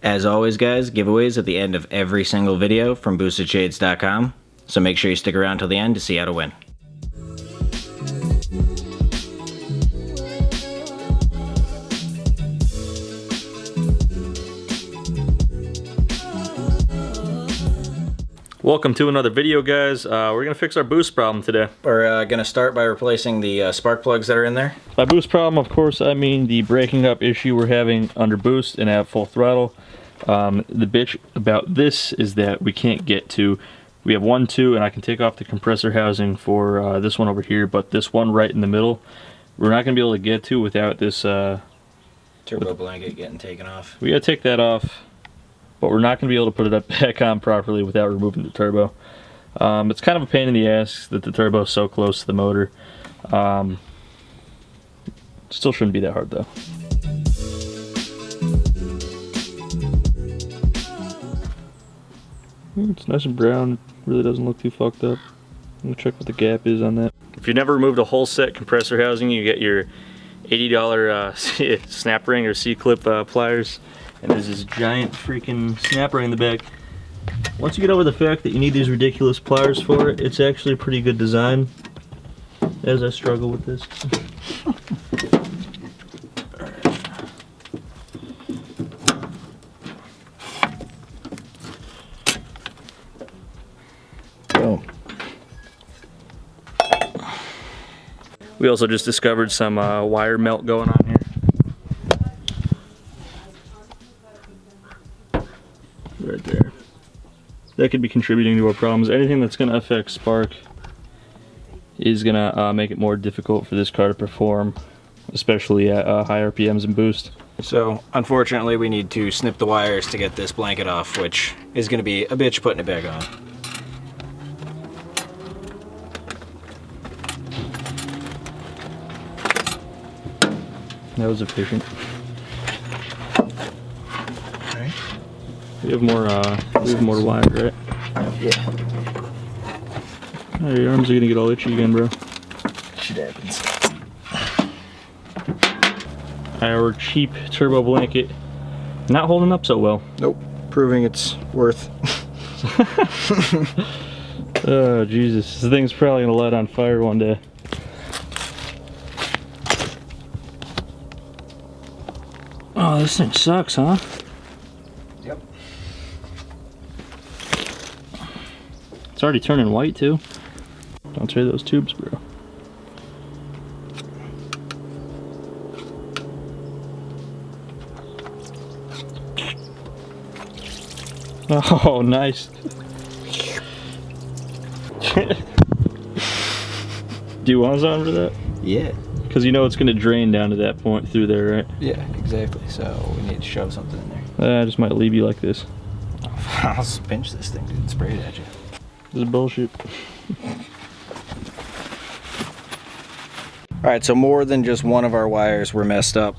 As always, guys, giveaways at the end of every single video from boostedshades.com, so make sure you stick around till the end to see how to win. Welcome to another video, guys. We're gonna fix our boost problem today. We're gonna start by replacing the spark plugs that are in there. By boost problem, of course, I mean the breaking up issue we're having under boost and at full throttle. The bitch about this is that we can't get to. We have 1, 2, and I can take off the compressor housing for this one over here, but this one right in the middle, we're not gonna be able to get to without this turbo blanket getting taken off. We gotta take that off. But we're not going to be able to put it up back on properly without removing the turbo. It's kind of a pain in the ass that the turbo is so close to the motor. Still shouldn't be that hard though. It's nice and brown, it really doesn't look too fucked up. I'm going to check what the gap is on that. If you've never removed a whole set compressor housing, you get your $80 snap ring or C-clip pliers. And there's this giant freaking snap ring in the back. Once you get over the fact that you need these ridiculous pliers for it, it's actually a pretty good design. As I struggle with this. Oh. We also just discovered some wire melt going on here. Right there. That could be contributing to our problems. Anything that's going to affect spark is going to make it more difficult for this car to perform, especially at high RPMs and boost. So, unfortunately, we need to snip the wires to get this blanket off, which is going to be a bitch putting it back on. That was efficient. We have more wire, right? Yeah. Oh, your arms are gonna get all itchy again, bro. Shit happens. Our cheap turbo blanket not holding up so well. Nope. Proving it's worth. Oh Jesus, this thing's probably gonna light on fire one day. Oh, this thing sucks, huh? Yep. It's already turning white too. Don't tear those tubes, bro. Oh, nice. Do you want something for that? Yeah. Because you know it's going to drain down to that point through there, right? Yeah, exactly. So we need to shove something in there. I just might leave you like this. I'll pinch this thing, dude, and spray it at you. This is bullshit. Alright, so more than just one of our wires were messed up.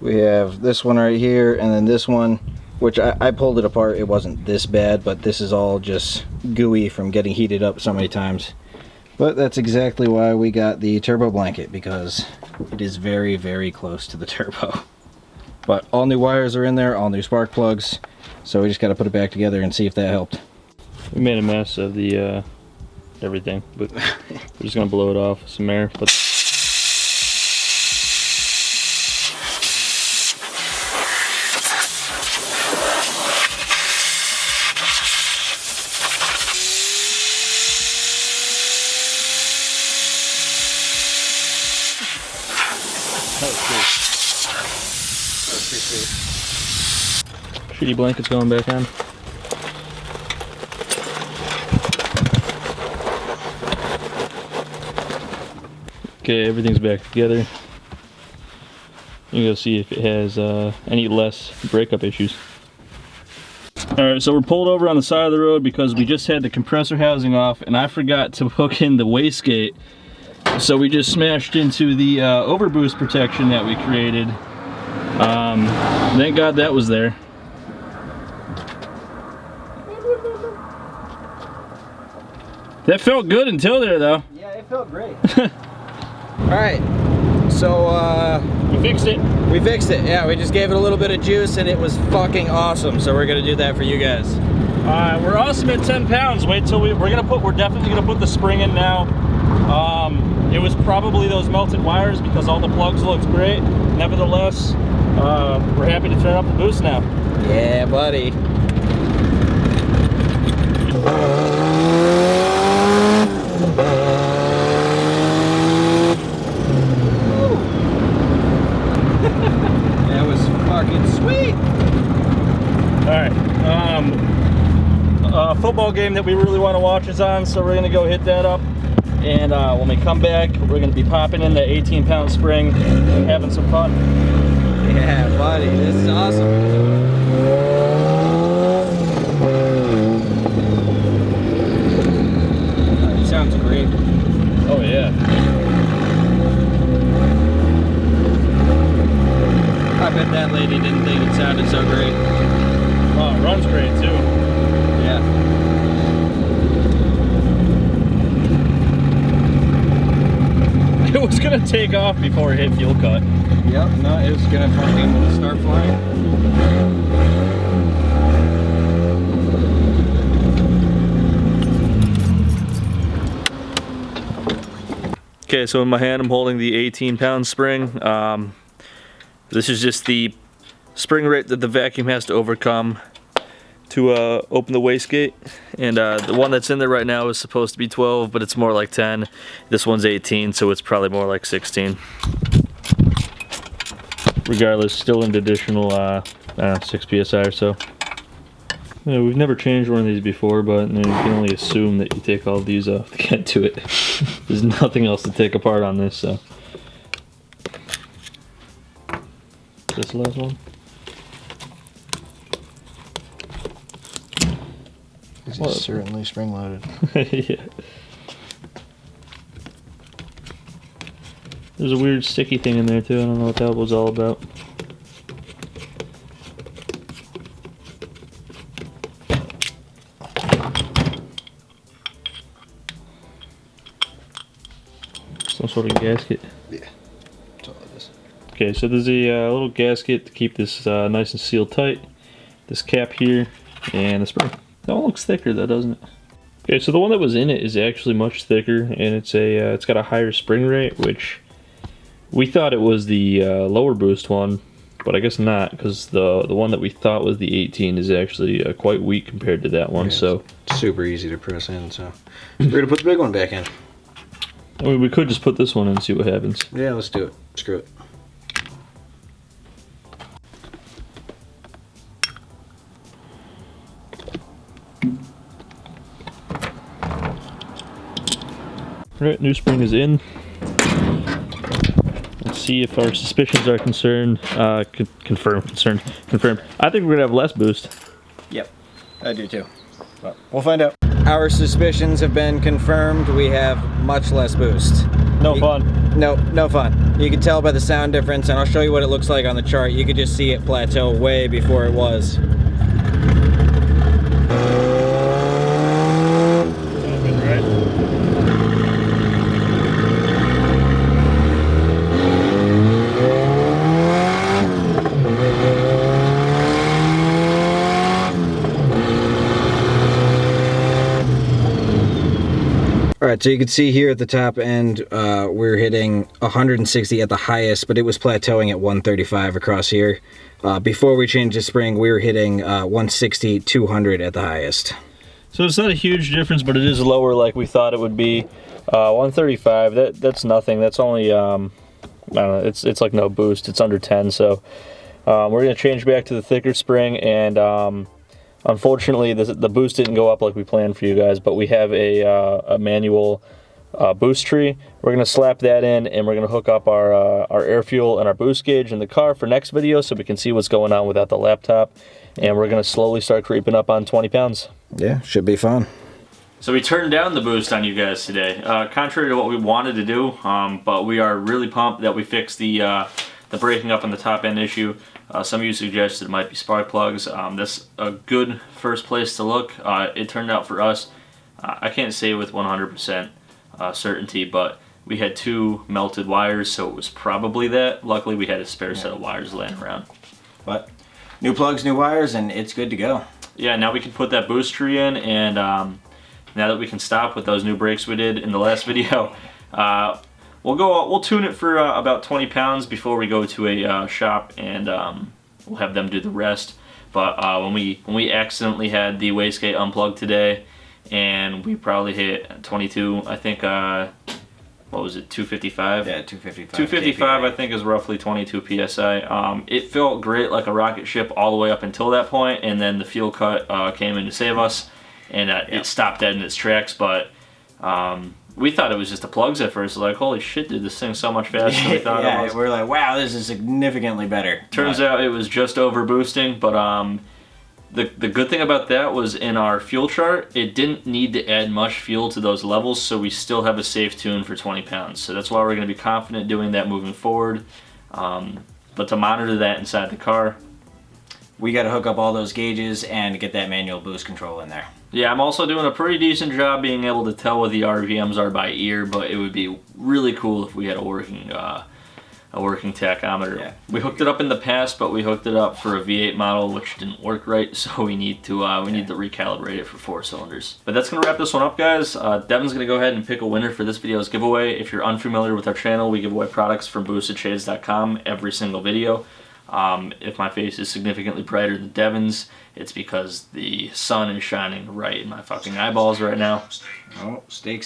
We have this one right here, and then this one, which I pulled it apart. It wasn't this bad, but this is all just gooey from getting heated up so many times. But that's exactly why we got the turbo blanket, because it is very, very close to the turbo. But all new wires are in there, all new spark plugs, so we just got to put it back together and see if that helped. We made a mess of the everything, but we're just gonna blow it off with some air. But shitty blankets going back on. Okay, everything's back together. You can go see if it has any less breakup issues. Alright, so we're pulled over on the side of the road because we just had the compressor housing off and I forgot to hook in the wastegate. So we just smashed into the Overboost Protection that we created. Thank God that was there. That felt good until there though. Yeah, it felt great. Alright, so fixed it. We fixed it, yeah. We just gave it a little bit of juice and it was fucking awesome. So we're gonna do that for you guys. We're awesome at 10 pounds. Wait till we're definitely gonna put the spring in now. It was probably those melted wires because all the plugs looked great. Nevertheless, we're happy to turn up the boost now. Yeah, buddy. That was fucking sweet. All right. Football game that we really want to watch is on, so we're gonna go hit that up. And when we come back, we're gonna be popping in the 18-pound spring and having some fun. Yeah, buddy, this is awesome. It sounds great. Oh yeah. I bet that lady didn't think it sounded so great. Oh, it runs great too. Yeah. It was gonna take off before it hit fuel cut. Yep, no, it was gonna fucking start flying. Okay, so in my hand I'm holding the 18-pound spring. This is just the spring rate that the vacuum has to overcome to open the wastegate. And the one that's in there right now is supposed to be 12, but it's more like 10. This one's 18, so it's probably more like 16. Regardless, still an additional 6 psi or so. Yeah, we've never changed one of these before, but you can only assume that you take all these off to get to it. There's nothing else to take apart on this, so. Is this the last one? This is certainly spring loaded. Yeah. There's a weird sticky thing in there too. I don't know what that was all about. Some sort of gasket. Yeah, that's all it is. Okay, so there's a little gasket to keep this nice and sealed tight. This cap here and the spring. That one looks thicker though, doesn't it? Okay, so the one that was in it is actually much thicker, and it's got a higher spring rate, which we thought it was the lower boost one, but I guess not, because the one that we thought was the 18 is actually quite weak compared to that one. Yeah, so it's super easy to press in. So we're gonna put the big one back in. I mean, we could just put this one in and see what happens. Yeah, let's do it. Screw it. Alright, new spring is in. Let's see if our suspicions are confirmed. I think we're gonna have less boost. Yep, I do too. But we'll find out. Our suspicions have been confirmed. We have much less boost. No fun. No fun. You can tell by the sound difference, and I'll show you what it looks like on the chart. You could just see it plateau way before it was. Alright, so you can see here at the top end, we're hitting 160 at the highest, but it was plateauing at 135 across here. Before we changed the spring, we were hitting 160, 200 at the highest. So it's not a huge difference, but it is lower like we thought it would be. 135, that's nothing. That's only, I don't know, it's like no boost. It's under 10, so we're going to change back to the thicker spring, and unfortunately, the boost didn't go up like we planned for you guys, but we have a manual boost tree. We're going to slap that in, and we're going to hook up our air fuel and our boost gauge in the car for next video so we can see what's going on without the laptop. And we're going to slowly start creeping up on 20 pounds. Yeah, should be fun. So we turned down the boost on you guys today, contrary to what we wanted to do, but we are really pumped that we fixed the breaking up on the top end issue. Some of you suggested it might be spark plugs. That's a good first place to look. It turned out for us, I can't say with 100% certainty, but we had 2 melted wires, so it was probably that. Luckily, we had a spare set of wires laying around. But new plugs, new wires, and it's good to go. Yeah, now we can put that boost tree in, and now that we can stop with those new brakes we did in the last video, we'll tune it for about 20 pounds before we go to a shop, and we'll have them do the rest. But when we accidentally had the wastegate unplugged today, and we probably hit 22, I think, what was it, 255? Yeah, 255. 255, I think, is roughly 22 psi. It felt great, like a rocket ship, all the way up until that point, and then the fuel cut came in to save us, and it stopped dead in its tracks. But we thought it was just the plugs at first. Like, holy shit, dude, this thing's so much faster than we thought it was. We're like, wow, this is significantly better. Turns out it was just overboosting, but the good thing about that was in our fuel chart, it didn't need to add much fuel to those levels, so we still have a safe tune for 20 pounds. So that's why we're going to be confident doing that moving forward. But to monitor that inside the car, we got to hook up all those gauges and get that manual boost control in there. Yeah, I'm also doing a pretty decent job being able to tell what the RPMs are by ear, but it would be really cool if we had a working tachometer. Yeah. We hooked it up in the past, but we hooked it up for a V8 model, which didn't work right, so we need to recalibrate it for 4 cylinders. But that's gonna wrap this one up, guys. Devin's gonna go ahead and pick a winner for this video's giveaway. If you're unfamiliar with our channel, we give away products from boostedshades.com every single video. If my face is significantly brighter than Devin's, it's because the sun is shining right in my fucking eyeballs right now. Oh, steak.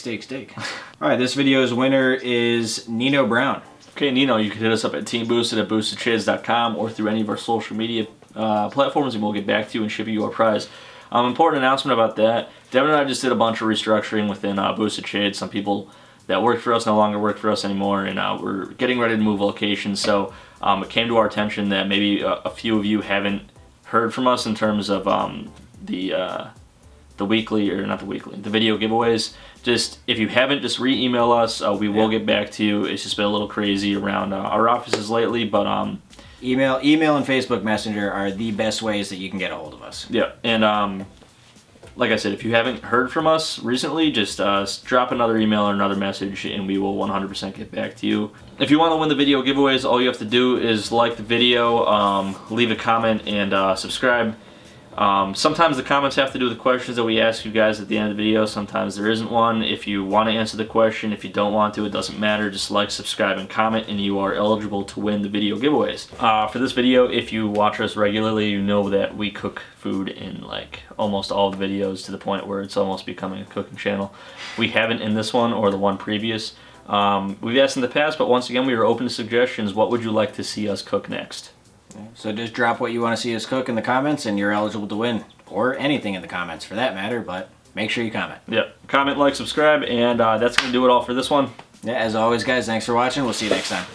All right, this video's winner is Nino Brown. Okay, Nino, you can hit us up at Teamboosted at boostedshades.com or through any of our social media platforms, and we'll get back to you and ship you your prize. Important announcement about that. Devin and I just did a bunch of restructuring within Boosted Shades. Some people that worked for us no longer work for us anymore, and we're getting ready to move locations. So it came to our attention that maybe a few of you haven't heard from us in terms of the video giveaways. Just, if you haven't, just re-email us. We will get back to you. It's just been a little crazy around our offices lately, but email and Facebook Messenger are the best ways that you can get a hold of us. Yeah, and like I said, if you haven't heard from us recently, just drop another email or another message, and we will 100% get back to you. If you want to win the video giveaways, all you have to do is like the video, leave a comment, and subscribe. Sometimes the comments have to do with the questions that we ask you guys at the end of the video. Sometimes there isn't one. If you want to answer the question, if you don't want to, it doesn't matter. Just like, subscribe, and comment, and you are eligible to win the video giveaways. For this video, if you watch us regularly, you know that we cook food in like almost all the videos to the point where it's almost becoming a cooking channel. We haven't in this one or the one previous. We've asked in the past, but once again, we are open to suggestions. What would you like to see us cook next? So just drop what you want to see us cook in the comments, and you're eligible to win. Or anything in the comments for that matter, but make sure you comment. Yep. Comment, like, subscribe, and that's going to do it all for this one. Yeah, as always, guys, thanks for watching. We'll see you next time.